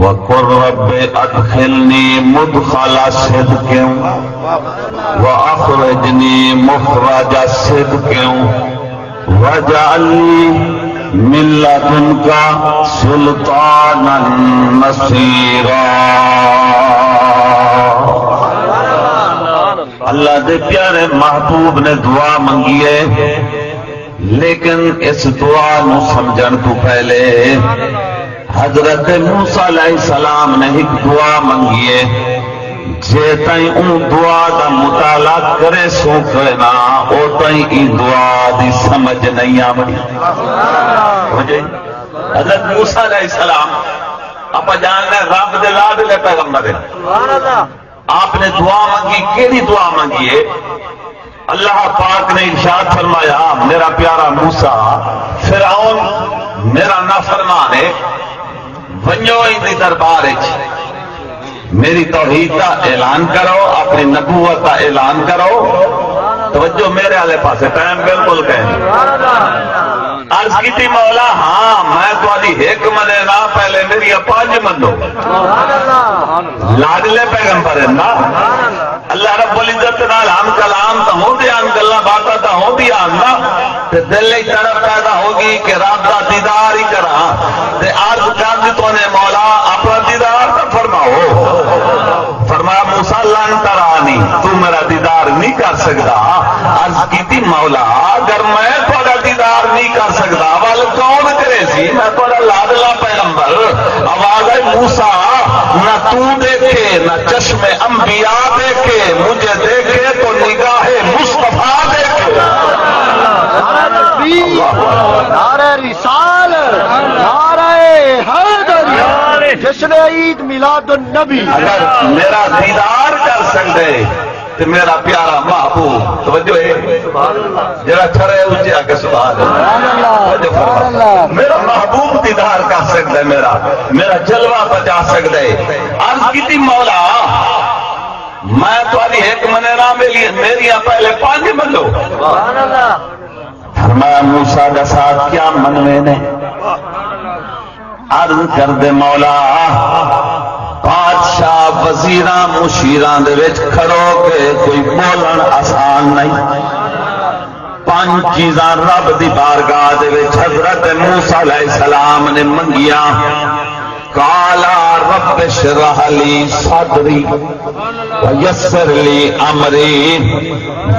وقل رب ادخلنی مدخل صدق واخرجنی مخرج صدق واجعل لي من لدنك سلطانا نصيرا۔ اللہ دے پیارے محبوب نے دعا منگی ہے، لیکن اس دعا نو سمجھن تو پہلے حضرت موسیٰ علیہ السلام نے ایک دعا منگی ہے، جے تائیں ان دعا دا مطالعہ کرے سو کرنا او تائیں ای دعا دی سمجھ نہیں آمدی۔ حضرت موسیٰ علیہ السلام آپ جاننے رب دے لادلے پیغمبر ہے، آپ نے دعا مانگی، کیڑی دعا مانگی ہے؟ اللہ پاک نے ارشاد فرمایا میرا پیارا موسیٰ فرعون میرا نافرمان ہے، ونجو اندی دربار ہے، میری توحید کا اعلان کرو، اپنی نبوت کا اعلان کرو۔ توجہ میرے والے پاسے ٹائم بالکل کہیں عرض کی تھی مولا ہاں میں تو ایک منے نا پہلے میری 5 منو لاڈلے پیغمبر ہے نا۔ اللہ رب العزت نال ہم کلام تو ہوں دیا ہم گلا باتاں تو ہوں دیا نا، تے دل ہی طرف پیدا ہوگی کہ رب دا دیدار ہی کرا، تے عرض کر دی تو نے مولا اپنا دیدار تو فرماؤ۔ فرمایا موسیٰ لن ترانی، تو میرا دیدار نہیں کر سکتا۔ عرض کی تھی مولا اگر میں تھوڑا دیدار نہیں کر سکتا وال کون کرے سی، میں تھوڑا لادلا پیغمبر۔ آواز ہے موسیٰ نہ تو دیکھے نہ چشم انبیاء دیکھے، مجھے دیکھے تو نگاہ مصطفیٰ دیکھے۔ نعرہ رسالت، نعرہ حیدری، جشن عید میلاد النبی۔ اگر میرا دیدار کر سکتے تو میرا پیارا محبوب، توجہ ہے جرا چھڑے اونچے آ کے سبحان اللہ، میرا محبوب دیدار کر سکتا ہے، میرا جلوہ بچا سکتا ہے۔ عرض کی تھی مولا میں تمہاری ایک منے نہ ملی، میری پہلے 5 منو۔ فرمایا موسیٰ کا ساتھ کیا منوے نے؟ عرض کر دے مولا بادشاہ وزیراں مشیراں دے وچ کھڑو کے کوئی بولن آسان نہیں۔ 5 چیزاں رب دی بارگاہ دے وچ حضرت موسیٰ علیہ السلام نے منگیاں۔ قالا رب اشرح لی صدری ویسر لی امری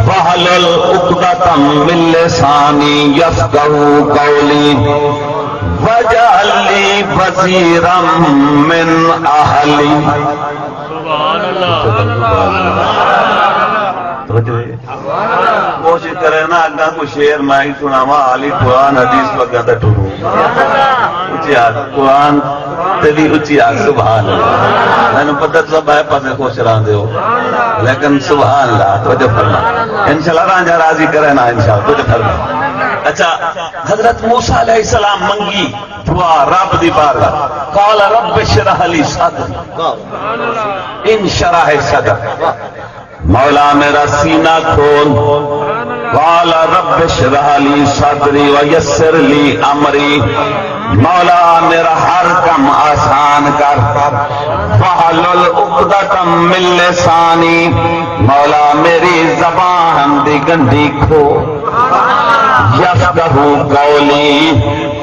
واحلل عقدۃ من لسانی یفقہوا قولی واجعل لی وزیرا من اہلی۔ کوشش کرے نا اگا کو شعر میں ہی سناوا، علی قرآن حدیث وگا تے ٹرو اچھی آگ قرآن تیری اچھی آگ سبحان اللہ۔ میں نے پتہ سب ہے پاسے خوش رہاندے ہو لیکن سبحان اللہ توجہ فرما، انشاءاللہ رانجا راضی کرے نا انشاءاللہ توجہ فرما۔ اچھا حضرت موسیٰ علیہ السلام منگی دعا رب دی بارگاہ، قال رب اشرح لی صدری انشرح صدر، مولا میرا سینہ کھول۔ قال رب اشرح لی صدری ویسر لی امری، مولا میرا ہر کم آسان کر۔ واحلل عقدۃ من لسانی، مولا میری زبان دی گنڈی کھو۔ یفقہوا قولی،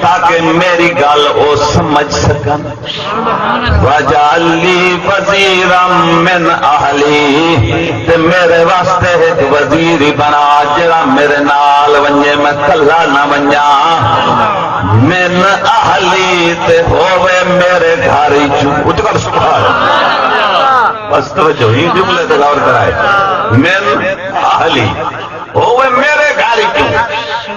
تاکہ میری گل او سمجھ سکن۔ واجعل لی وزیرا من اہلی، تے میرے واسطے ایک وزیر بنا جڑا میرے نال ونجے میں کلا نہ ونجا۔ من اہلی تے ہووے میرے گھر چوں، اٹھ کر سبحان اللہ۔ بس توجہ ہی جملے تے غور کرائے، من اہلی ہووے میرے گھر چوں۔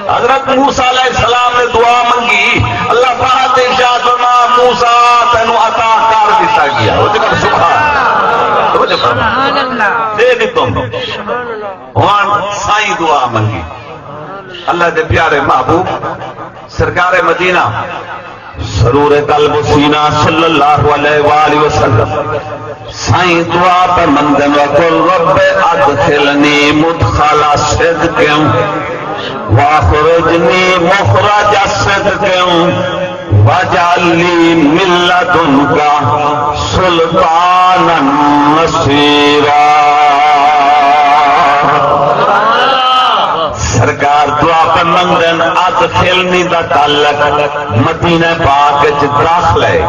حضرت موسیٰ علیہ السلام نے دعا منگی، اللہ پاک نے ارشاد فرمایا موسیٰ تینوں عطا کر دیتا گیا۔ سبحان اللہ، دے دی تم وہاں سائیں دعا منگی۔ اللہ دے پیارے محبوب سرکار مدینہ سرور قلب و سینہ صلی اللہ علیہ وآلہ وسلم سائیں دعا پہ مندن وقل رب ادخلنی مدخل صدق واخرجنی مخرج صدق وَجَعَلْنِي مِن لَّدُنْكَ سُلْطَانًا نَصِيرًا۔ سرکار دعا پر منگن ات فلمی دا تعلق مدینہ پاک وچ داخل ہے۔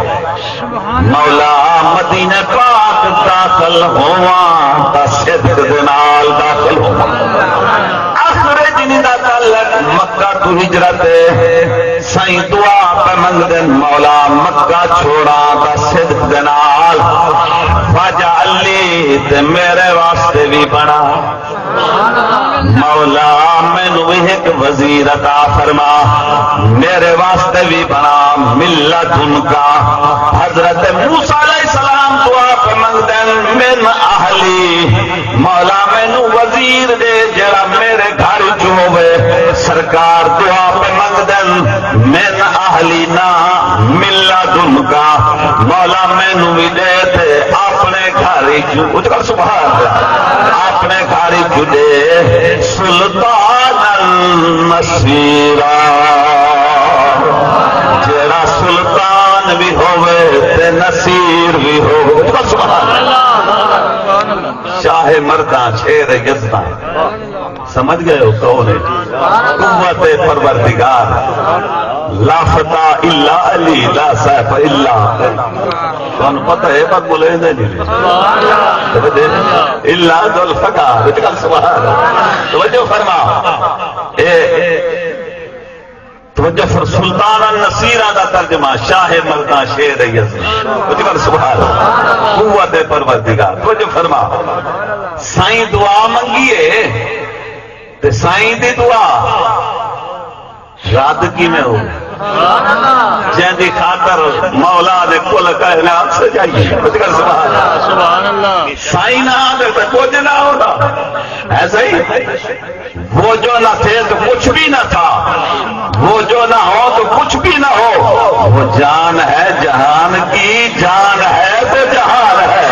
مولا مدینہ پاک داخل ہواں تا صدق دے نال داخل ہواں۔ آخر جنی دا تعلق مکہ تو ہجرت سائیں دعا پر منگن مولا مکہ چھوڑا تا صدق دے نال وجعلنی تے میرے واسطے بھی بنا مولا مینوں ایک وزیر عطا فرما میرے واسطے بھی بنا ملت ان کا۔ حضرت موسیٰ علیہ السلام دعا پہ منگدن من اہلی مولا مینوں وزیر دے جڑا میرے گھر چ ہوے۔ سرکار دعا پہ منگدن من اہلی نا ملت ان کا مولا مینوں بھی دے تے اپنے گھر چ سبحان اللہ اپنے گھر چ دے سلطان نصیرا جڑا سلطان بھی ہوئے تے نصیر بھی ہوئے۔ سبحان اللہ شاہ مرداں شیر یزداں سمجھ گئے ہو کون ہے؟ قوت پروردگار لا فتح الا علی لا سیف الا کون پتہ ہے پر بولے نہیں الا ذل فقار۔ سبحان توجہ فرما توجہ فر سلطان النصیرہ دا ترجمہ شاہ مرداں شیر یزداں۔ سبحان قوت پروردگار توجہ فرما سائیں دعا منگیے تے سائیں دی دعا رد کی میں ہو جن کی خاطر مولا نے کل کائنات سجائی۔ سبحان اللہ سائیں نہ آدھے تو کچھ نہ ہوتا ایسا ہی وہ جو نہ تھے تو کچھ بھی نہ تھا وہ جو نہ ہو تو کچھ بھی نہ ہو وہ جان ہے جہان کی جان ہے تو جہان ہے۔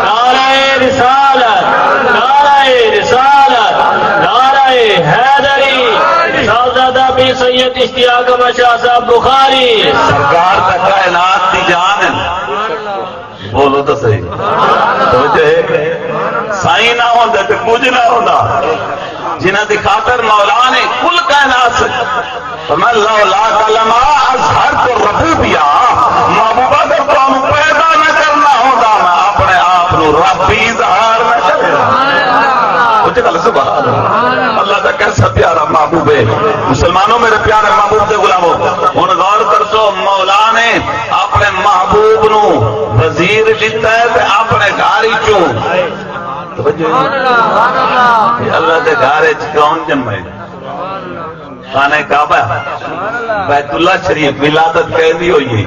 نعرہ رسالت نعرہ رسالت نعرہ حیدری شہزادہ بھی سید اشتیاق احمد شاہ صاحب بخاری سرکار کا کائنات کی جان ہے۔ بولو تو صحیح سائیں نہ ہوتا تو کچھ نہ ہوتا جنہ دی خاطر مولا نے کل کائنات سے فمن لولا کلمہ اظہر تو ربوبیہ محبوبہ کو قوم پیدا نہ کرنا ہوتا میں اپنے آپ نو ربی اظہار نہ کرنا۔ اللہ کا کیسا پیارا محبوب ہے۔ مسلمانوں میرے پیارے محبوب سے غلاموں ہن غور کرسو مولا نے اپنے محبوب نو وزیر دیتا ہے تے اپنے گھر چوں اللہ کے گھر کون جمے خانہ کعبہ بیت اللہ شریف ولادت کہندی ہوئی ہے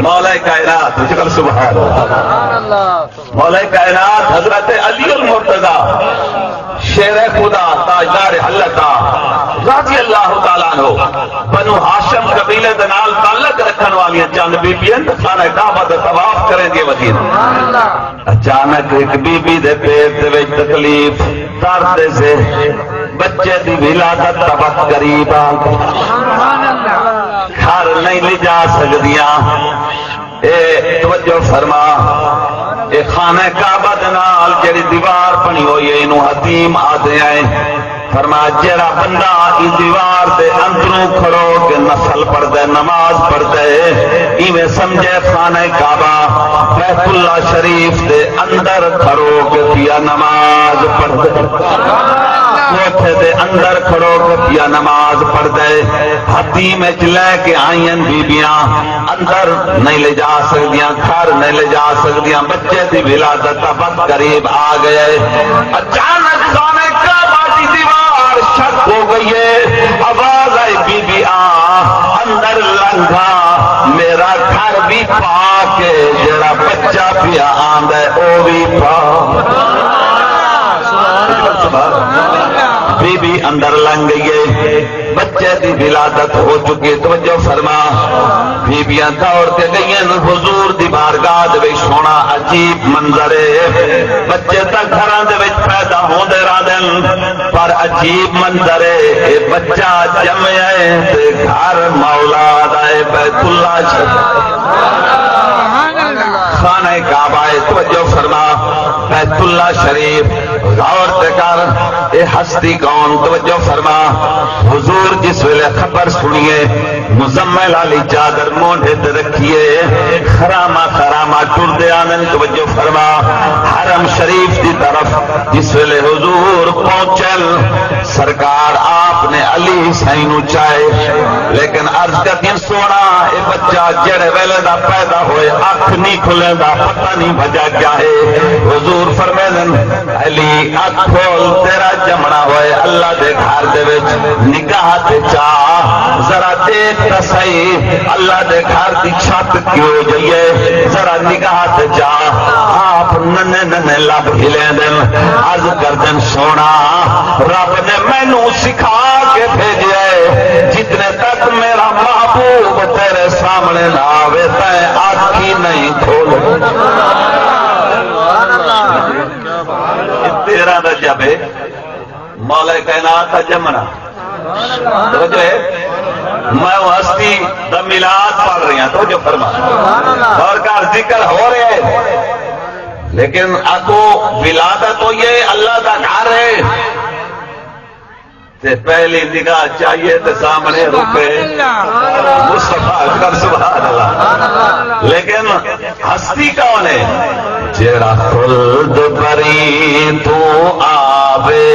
مولا کائنات سبحان اللہ مولا کائنات حضرت علی المرتضی شیر خدا تاجدار حلتا رضی اللہ تعالیٰ عنہ بنو ہاشم قبیلے دے نال تعلق رکھن والی چند بیبیاں خانہ کعبہ دا طواف کریں گے مدینہ۔ اچانک ایک بی بی دے پیٹ دے وچ تکلیف درد سے بچے دی ولادت تبت قریب آ گھر نہیں لے جا سکدیاں۔ اے توجہ فرما اے خانہ کعبہ دے نال جڑی دیوار بنی ہوئی ہے اینو حتیم آدھے ہیں۔ فرما جڑا بندہ اس دیوار دے اندروں کھڑو کے نفل پڑھ دے نماز پڑھ دے ایویں سمجھے خانہ کعبہ بیت اللہ شریف دے اندر کھڑو کے پیا نماز پڑھ دے کوٹھے دے اندر کھڑو کے پیا نماز پڑھ دے۔ حتیم وچ لے کے آئیں بیبیاں اندر نہیں لے جا سکدیاں گھر نہیں لے جا سکدیاں بچے دی ولادت بہت قریب آ گئے۔ اچانک خانہ کعبہ دی دیوار شک ہو گئی ہے آواز آئی بی بی آ اندر لنگا میرا گھر بھی پاک ہے جڑا بچہ پیا آندا ہے او بھی پاک۔ بی بی اندر لنگ گئی ہے بچے دی ولادت ہو چکی۔ توجہ فرما بیبیاں دوڑ کے گئی حضور دی بارگاہ دے وچ سونا عجیب منظر ہے بچے تک گھراں دے وچ پیدا ہوندے رہندے پر عجیب منظر ہے اے بچہ جمیا ہے تے گھر مولا دا بیت اللہ خانہ کعبہ توجہ فرما بیت اللہ شریف غور تے کر اے ہستی کون توجہ فرما حضور جس ویلے خبر سنیے مزمل علی چادر مونڈے تے رکھیے خرامہ خرامہ ٹردے آنن توجہ فرما حرم شریف دی طرف جس ویلے حضور پہنچل سرکار آپ نے علی حسین چاہے لیکن عرض کا دن سونا اے بچہ جڑے ویلے دا پیدا ہوئے اکھ نہیں کھلے دا پتہ نہیں بجا کیا ہے حضور فرمیدن علی اکھ کھول تیرا جمنا ہوئے اللہ دے گھر دے وچ نگاہ تے چاہ ذرا دیکھ تے صحیح اللہ دے گھر دی چھت کیوں جائیے ذرا نگاہ تے چاہ آپ ننے ننے لب ہلے دن عرض کردن سونا رب نے مینوں سکھا کے بھیجا ہے جتنے تک میرا محبوب تیرے سامنے نہ آوے تے آنکھی نہیں کھولے تیرا دا جب ہے مولا کائنات کا جمنا تو جو ہے میں وہ ہستی دا میلاد پڑھ رہی ہوں تو جو فرما اور کا ذکر ہو رہے ہیں لیکن آگو ولادت تو یہ اللہ کا گھر ہے تے پہلی نگاہ چاہیے تے سامنے رکے مصطفیٰ کر سبحان اللہ لیکن ہستی کون ہے جیڑا خلد بری تو آوے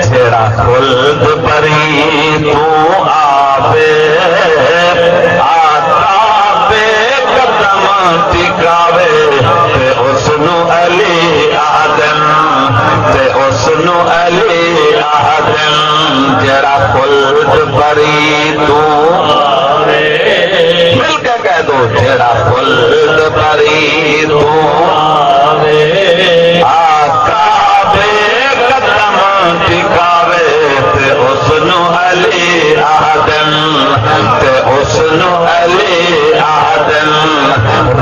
جیڑا خلد بری تو آوے آتا بے قدم ٹکاوے تے اسنو علی آدم تے اسنو علی آدم جیڑا خلد بری تو آوے مل کے کہہ دو جیڑا خلد بری تو آوے آقا بے قدم ٹکاوے تے اسنو علی آدم تے اسنو علی آدم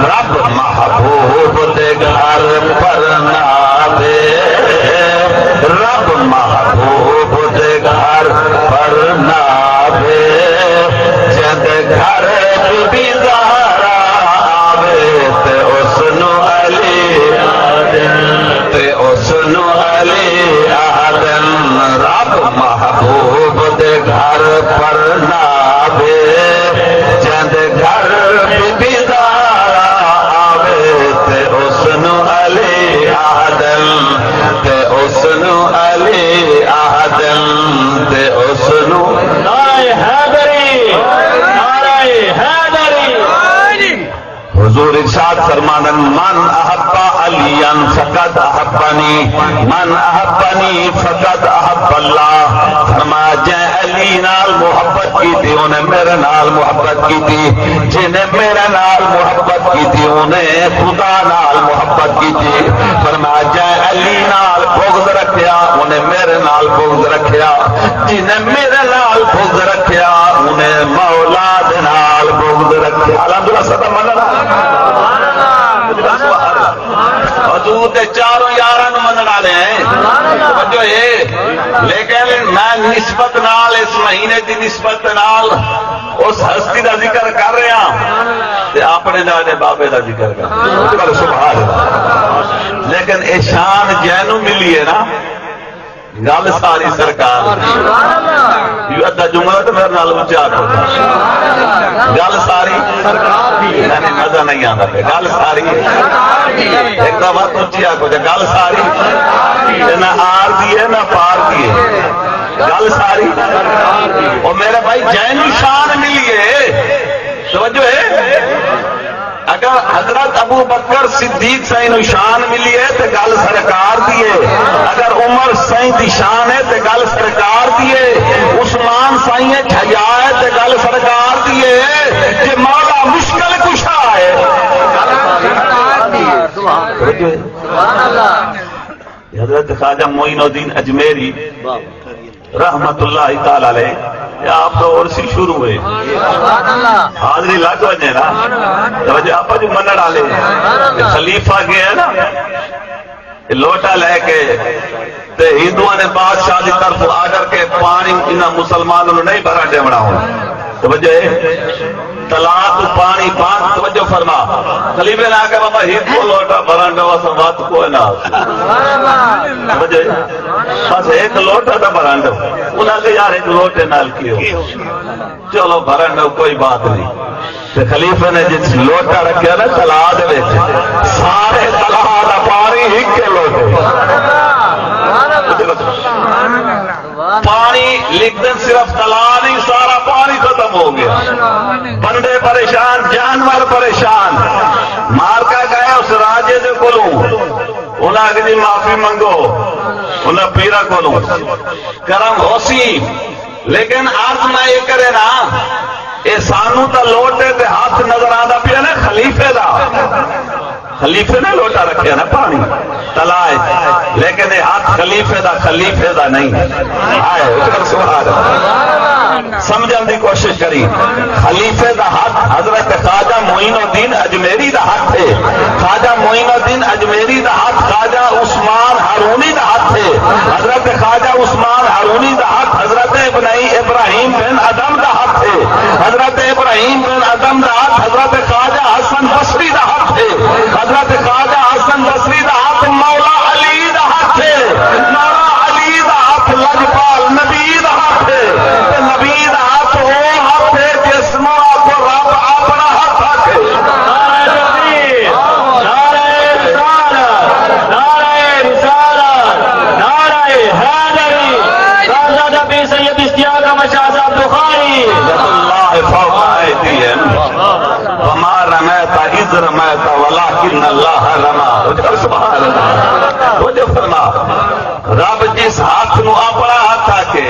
رب محبوب دے گھر پر ناوے رب محبوب دے گھر پر ناوے جد گھر بی زہرا آوے تے اسنو علی آدم تے اسنو علی آدم رب محبوب دے گھر پر ناوے جد گھر بی زہرا آوے تے اسنو علی آدم تے اسنو علی آدم تے اسنو نائے حیدری نائے حیدری حضور ارشاد فرمانن من احب علیاً فقد احبنی من احبنی فقد احب اللہ فرمایا جے علی نال محبت کی تھی انہیں میرے نال محبت کی تھی جنہیں میرے نال محبت کی تھی انہیں خدا نال محبت کی تھی فرمایا جے علی نال بغض رکھیا انہیں میرے نال بغض رکھیا جنہیں میرے نال بغض رکھیا انہیں مولا دے نال بغض رکھیا الحمدللہ صدا مننا حضور دے چاروں یاراں نوں منن والے ہیں توجہ ہے لیکن میں نسبت نال اس مہینے دی نسبت نال اس ہستی دا ذکر کر رہا تے اپنے دے بابے دا ذکر کر رہا سبحان اللہ لیکن اے شان جینوں ملی ہے نا گل ساری سرکار یہ ادھا جملہ تو میرے نال اونچا ہوتا گل ساری سرکار دی یعنی مزہ نہیں آتا گل ساری ایک دفعہ اونچی آکو گل ساری نہ آر دی ہے نہ پار دی ہے گل ساری اور میرے بھائی جین شان ملیے توجہ ہے اگر حضرت ابو بکر صدیق سائیں نو شان ملی ہے تو گل سرکار دیے اگر عمر سائیں دی شان ہے تو گل سرکار دیے عثمان سائیں چھیا ہے تو گل سرکار دیے کہ مولا مشکل کشا ہے حضرت خواجہ معین الدین اجمیری رحمت اللہ تعالی علیہ آپ تو اور سی شروع ہوئے حاضری لگ وجے نا توجہ آپ جو منڑ والے خلیفہ گیا نا لوٹا لے کے ہندوؤں نے بادشاہ کی طرف آڈر کے پانی انہاں مسلمانوں نے نہیں بھرا ڈیونا ہونا توجہ طلاق پانی باندھ توجہ فرما خلیفے نے آگے بابا ہندو لوٹا بھرا ڈیوا سب بات کوئی نہ توجہ بس ایک لوٹا تھا بھرا ڈو انہاں نے یار ایک لوٹے نال کیوں چلو بھرا ڈو کوئی بات نہیں خلیفے نے جس لوٹا رکھا نا تلاہ دے وچ سارے تلاہ دا پانی ایک لوٹے پانی لکھ دیں صرف تلاہ نہیں سارا پانی ختم ہو گیا بندے پریشان جانور پریشان مارکا گئے اس راجے دے کولوں انہاں کی معافی منگو انہاں پیرا کولوں کرم ہو سی لیکن آج میں یہ کرے نا یہ سانو تا لوٹے تے ہاتھ نظر آتا پیا نا خلیفے دا خلیفے نے لوٹا رکھے نا پانی تلائے لیکن یہ ہاتھ خلیفے دا نہیں آئے سبحان سمجھن دی کوشش کری خلیفے دا ہاتھ حضرت خواجہ معین الدین اجمیری دا ہاتھ ہے خواجہ معین الدین اجمیری دا ہاتھ خواجہ عثمان ہارونی دا ہاتھ ہے حضرت خواجہ عثمان ہارونی دا ہاتھ حضرت ابراہیم بن ادم دا ہاتھ ہے حضرت ابراہیم بن ادم دا ہاتھ حضرت خواجہ حسن بصری دا ہاتھ ہے حضرت خواجہ حسن بصری دا ہاتھ مولا علی دا ہاتھ ہے مولا علی دا ہاتھ لجپال نبی دا ہاتھ ہے نبی دا ہاتھ وہ ہاتھ ہے جس میں آپ کو رب اپنا ہاتھ رکھے نعرہ رسالت نعرہ حیدری شہزادہ پیر سید اشتیاق احمد شاہ صاحب بخاری اللہ فوق ایدیہم وما رمیت اذ رمیت ولکن اللہ رما سبحان اللہ وہ جو فرما رب جس ہاتھ نو اپنا ہاتھ آکے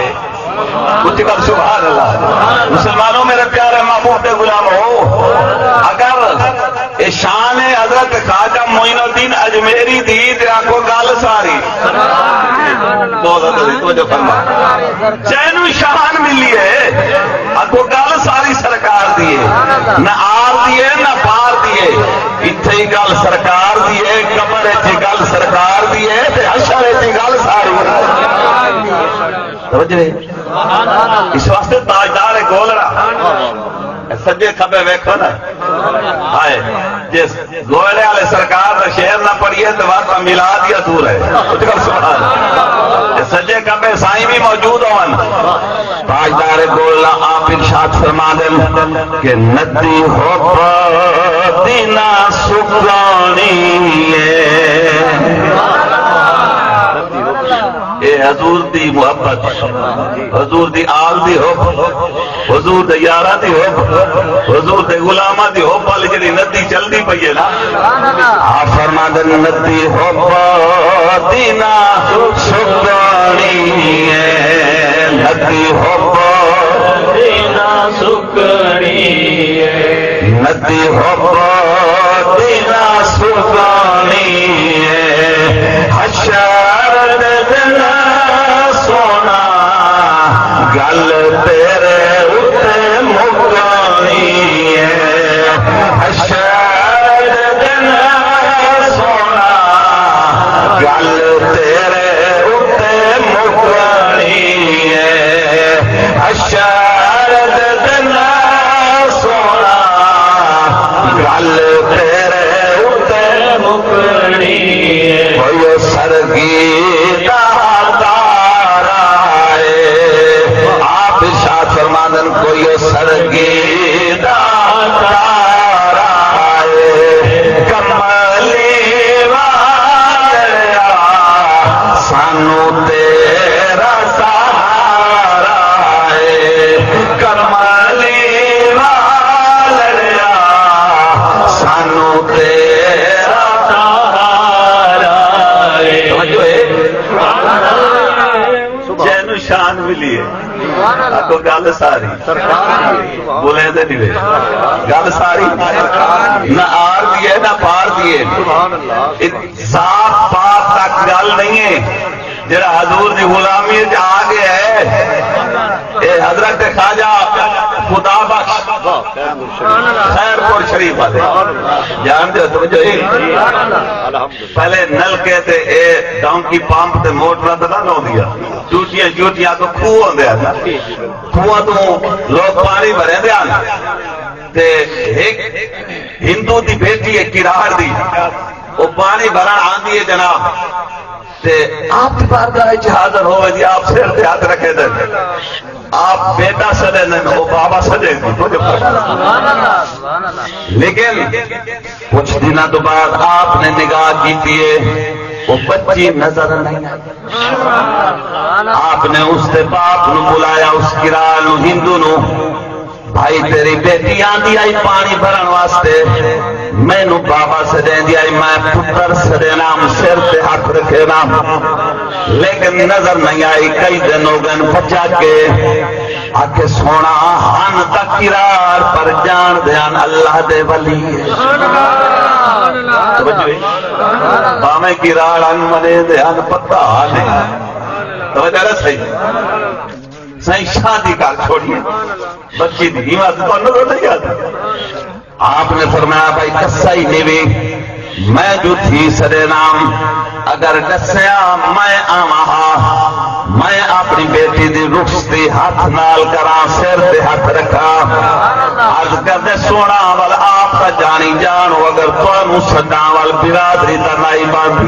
کچھ کر سبحان اللہ مسلمانوں میرے پیارے محبوب دے غلام ہو اگر شان حضرت خواجہ معین الدین اجمیری دی تے آکو گل ساری جینو شان ملی ہے آکو گل ساری سرکار دیے نہ آر دیے نہ پار دیے اتھے ہی گل سرکار دیے قبر چ گل سرکار دیے تے حشر چ گل ساری اس واسطے تاجدار گولڑا سجے کھبے ویکھو نا ہائے جس گولڑے والے سرکار کا شعر نہ پڑھیے تو واسطہ میلاد یا دور ہے سبحان سجے کھبے سائیں بھی موجود ہون تاجدار گولڑا آپ ارشاد فرما دیں کہ ندی ہو دینا سکرانی حضور دی محبت حضور دی آل دی حب حضور دی یارہ دی حب حضور دی غلامہ دی حب والی جلی ندی چل دی پئیے نا آپ فرما دن ندی حب دینا سکرانی ندی حب دینا سکرانی ندی حب دینا سکرانی حشر دنا سونا گل تیرے اتے مکانی حشر دنا سونا گل تیرے اتے مکانی حشر دنا سونا گل تیرے اتے مکانی سرگی آپ ارشاد فرمادن کوئی سرگی کملی والیا سانو تیرا سہارا کملی والیا سانو تیرا شان ملی ہے آپ کو گل ساری بولے دے نہیں گل ساری نہ آر دیے نہ پار دیے صاف پاک تک گل نہیں ہے جڑا حضور دی غلامی آ گیا ہے اے حضرت خواجہ خدا بخش خیر پور شریف والے جانتے ہو توجہ پہلے نلکے تے اے ڈونکی پمپ تے موٹر تے نہ دیا ٹوٹیاں چوٹیاں تو خوہ ہوندے ہیں خوہ تو لوگ پانی بھرے دے آن تے ایک ہندو دی بیٹی ایک کراڑ دی وہ پانی بھران آندی ہے جناب تے آپ کی بارگاہ وچ حاضر ہوئے جی آپ سر تے ہاتھ رکھے دیں آپ بیٹا سدے نہیں وہ بابا سدے لیکن کچھ دنوں تو بعد آپ نے نگاہ کی تھی وہ بچی نظر نہیں آپ نے اس کے باپ نو بلایا اس کراڑ نو ہندو نو بھائی تیری بیٹی آندی آئی پانی بھرن واسطے میں نو بابا سے دین دی آئی میں پتر سے دینام سر تے ہاتھ رکھے نام لیکن نظر نہیں آئی کئی دن ہو گئے بچا کے آکے سونا ہن تک کرار پر جان دیان اللہ دے ولی بامے کرار ان منے دیان پتہ آنے توجہ رہا صحیح صحیح شادی کر چھوڑیے بچی دی بات تو نظر نہیں آتا آپ نے فرمایا بھائی کسائی نیوی میں جو تھی سرے نام اگر دسیا میں آمہا میں اپنی بیٹی دی رخصتی ہاتھ نال کرا سر تے ہاتھ رکھا عرض کردے سونا وال آپ کا جانی جانو اگر تو انو سداں وال برادری تنائی باندھی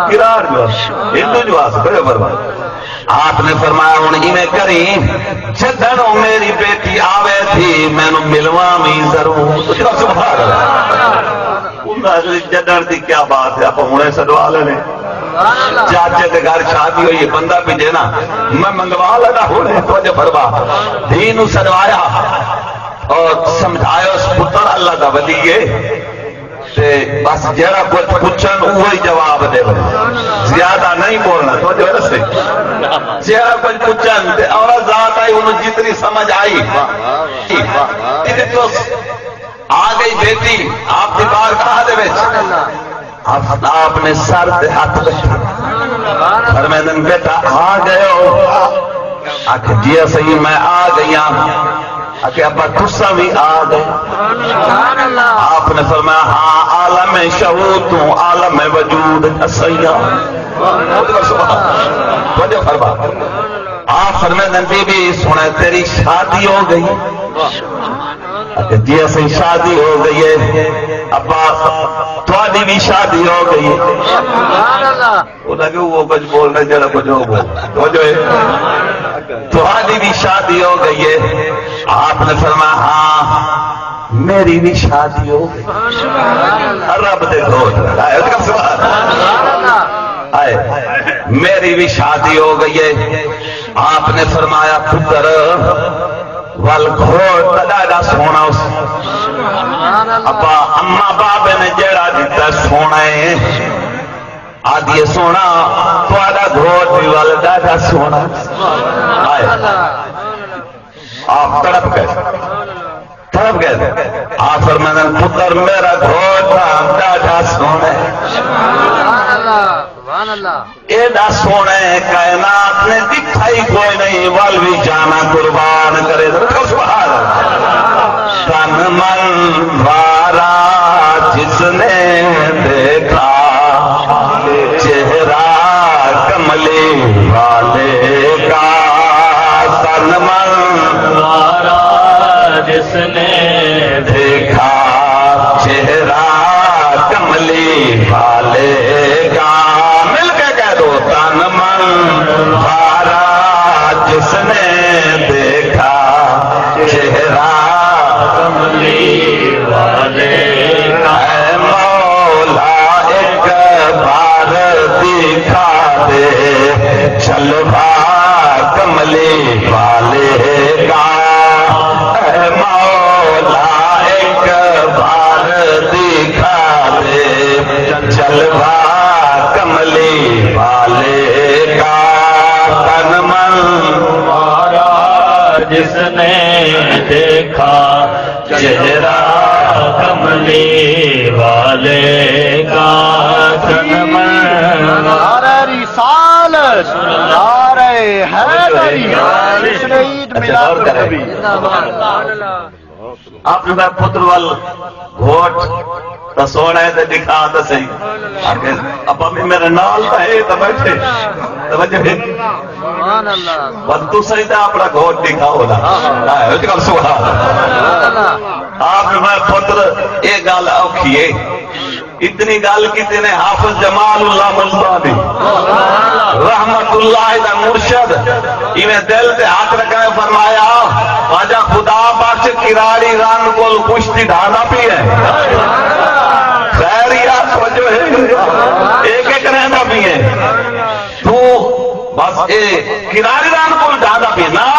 کرار جو ہندو جو آس کرے برباد آپ نے فرمایا انہیں میں کریں جدنوں میری بیٹی آوے تھی میں نو ملوامی ضرور سبحان اللہ جدن دی کیا بات ہے آپ ہونے سدوا لینے چاچے کے گھر شادی ہوئی ہے بندہ بھی دینا میں منگوا لگا ہونے توجہ فرما دین سدوایا اور سمجھایا اس پتر اللہ دا ولی ہے بس جڑا کچھ پوچھن وہی جواب دے زیادہ نہیں بولنا تو جو ہے جڑا کچھ پوچھن اور ذات آئی انہوں جتنی سمجھ آئی آ گئی بیٹی آپ کی بار کہا دے بیچ آپ نے سر دے ہاتھ رکھا فرمیدن بیٹا آ گئے ہو آکھ جی صحیح میں آ گئی کہ ابا تسا بھی آ گئے آپ نے فرمایا ہاں عالم شہود تو عالم وجود اسیا وجہ فرما آپ فرمائیں بی بی سنے تیری شادی ہو گئی کہ جی اسی شادی ہو گئی ہے ابا تھوڑی بھی شادی ہو گئی ہے وہ لگے وہ کچھ بول رہے جڑا کچھ ہو بول جو ہے تھوڑی بھی شادی ہو گئی ہے آپ نے فرمایا ہاں میری بھی شادی ہو گئی رب دے دوست آئے میری بھی شادی ہو گئی ہے آپ نے فرمایا پتر وال گھوڑ تدادا سونا اس ابا اما بابے نے جڑا دیتا سونا ہے آدھی سونا تھوڑا گھوڑ بھی وال دادا سونا آئے آپ تڑپ گئے آپ فرمایا پتر میرا گھوڑ تھا دادا سونا ایڈا سونے کائنات نے دکھائی کوئی نہیں وال بھی جانا قربان کرے تن من وارا جس نے دیکھا چہرہ کملی والے کا تن من وارا جس نے دیکھا چہرہ کملی والے کا تن من بھارا جس نے دیکھا چہرہ کملی والے کا مولا ایک بار دکھا دے جلوہ کملی والے کا مولا ایک بار دکھا دے جلوہ کملی والے کا تن من مارا جس نے دیکھا چہرہ کملی والے کا تن من نعرہ رسالت نعرہ حیدر جشن عید میلاد النبی آپ نے پتر وال گھوٹ تو سونا ہے تو دکھا تو صحیح ابا بھی میرے نال ہے تو بیٹھے توجہ بس تو صحیح تھا اپنا گھوٹ دکھاؤ نا سبحان آپ نے پتر یہ گل اوکھی ہے اتنی گل کی نے حافظ جمال اللہ ملتانی رحمت اللہ دا مرشد ایویں دل تے ہاتھ رکھا فرمایا خواجہ خدا بخش کراڑی رن کو کشتی ڈھانا پی ہے خیر یار سمجھو ایک ایک رہنا بھی ہے تو بس کراڑی رن کو ڈھانا پی نا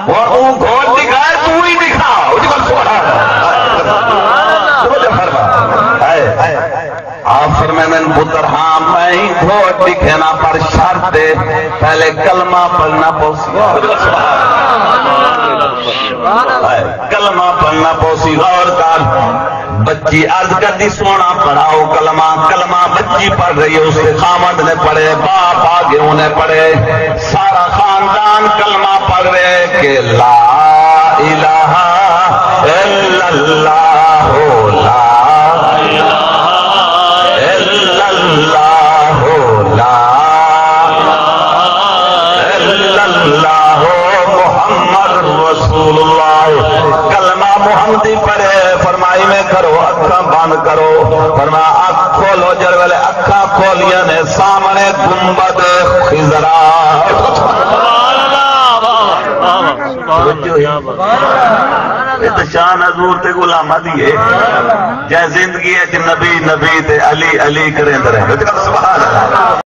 اور وہ گھوڑ دکھائے تو ہی دکھا آپ فرمائیں پتر ہاں میں ہی گھوٹ دکھنا پر شرط دے پہلے کلمہ پڑھنا پوسی کلمہ پڑھنا پوسی غور کر بچی عرض کرتی سونا پڑھاؤ کلمہ کلمہ بچی پڑھ رہی ہے اس کے خامد نے پڑھے باپ آگے انہیں پڑھے سارا خاندان کلمہ پڑھ رہے کہ لا الہ الا اللہ لا محمدی پڑھے فرمائی میں کرو اکھاں بند کرو فرمایا اکھ کھولو جر والے اکھاں کھولیا نے سامنے گنبد خضرا شان حضور تے غلامہ دیے جے زندگی ہے کہ نبی نبی تے علی علی کریں رہے سبحان اللہ